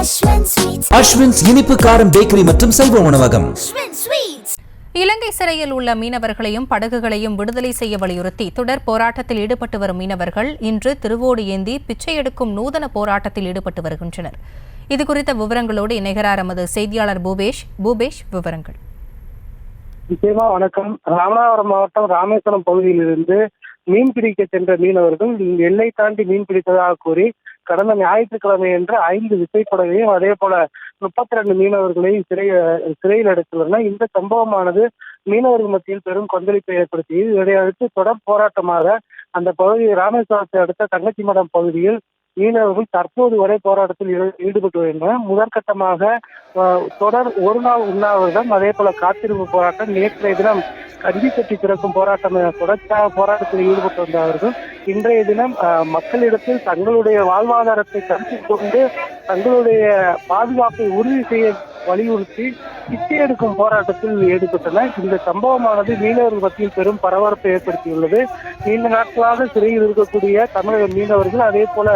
அஸ்வின்ஸ் இனிப்பு காரம் பேக்கரி மற்றும் செல்வ உணவகம். இலங்கை சிறையில் உள்ள மீனவர்களையும் படகுகளையும் விடுதலை செய்ய வலியுறுத்தி தொடர் போராட்டத்தில் ஈடுபட்டு வரும் மீனவர்கள் இன்று திருவோடு ஏந்தி பிச்சை எடுக்கும் நூதன போராட்டத்தில் ஈடுபட்டு வருகின்றனர். இதுகுறித்த விவரங்களோடு இணைகிறார் எமது செய்தியாளர் பூபேஷ். விவரங்கள். நிச்சயமா வணக்கம். ராமநாதபுரம் மாவட்டம் ராமேஸ்வரம் பகுதியிலிருந்து மீன் பிடிக்க சென்ற மீனவர்கள் எல்லை தாண்டி மீன் பிடித்ததாக கூறி கடந்த ஞாயிற்றுக்கிழமை என்று 5 விசைப்படகையும் அதே போல 32 மீனவர்களையும் சிறையில் அடைத்துள்ளனர். இந்த சம்பவமானது மீனவர்கள் மத்தியில் பெரும் கொந்தளிப்பை ஏற்படுத்தியது. இதையடுத்து தொடர் போராட்டமாக அந்த பகுதி ராமேஸ்வரத்தை அடுத்த தங்கச்சி மடம் பகுதியில் மீனவர்கள் தற்போது வரை போராட்டத்தில் ஈடுபட்டு வருகின்றனர். முதற்கட்டமாக தொடர் ஒரு நாள் உண்ணாவிரதம், அதே போல காத்திருப்பு போராட்டம், நேற்றைய தினம் கஞ்சி கட்டி திறக்கும் போராட்டம் என தொடர்ச்சியாக போராட்டத்தில் ஈடுபட்டு வந்தவர்கள் இன்றைய தினம் மக்களிடத்தில் தங்களுடைய வாழ்வாதாரத்தை கருத்தில் கொண்டு தங்களுடைய பாதுகாப்பை உறுதி செய்ய வலியுறுத்தி பிச்சை எடுக்கும் போராட்டத்தில் ஈடுபட்டனர். இந்த சம்பவமானது மீனவர்கள் மத்தியில் பெரும் பரபரப்பை ஏற்படுத்தியுள்ளது. நீண்ட நாட்களாக சிறையில் இருக்கக்கூடிய தமிழக மீனவர்கள் அதே போல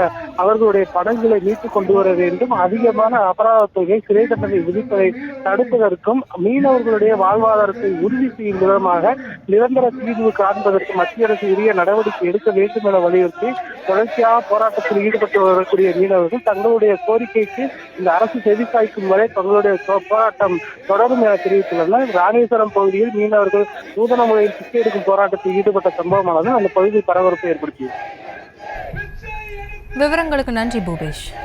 அவர்களுடைய படகுகளை மீட்டுக் கொண்டு வர வேண்டும், அதிகமான அபராத தொகை சிறை தண்டனை விதிப்பதை தடுப்பதற்கும் மீனவர்களுடைய வாழ்வாதாரத்தை உறுதி செய்யும் விதமாக நிரந்தர தீர்வு காண்பதற்கு மத்திய அரசு உரிய நடவடிக்கை எடுக்க வேண்டும் என வலியுறுத்தி தொடர்ச்சியாக போராட்டத்தில் ஈடுபட்டு வரக்கூடிய மீனவர்கள் தங்களுடைய கோரிக்கைக்கு இந்த அரசு செவிசாய்க்கும் வரை தங்களுடைய போராட்டம் தொடரும் என தெரிவித்துள்ளனர். ராமேஸ்வரம் பகுதியில் மீனவர்கள் நூதன முறையில் பிச்சை எடுக்கும் போராட்டத்தில் ஈடுபட்ட சம்பவமானது அந்த பகுதியில் பரபரப்பை ஏற்படுத்தியது. விவரங்களுக்கு நன்றி பூபேஷ்.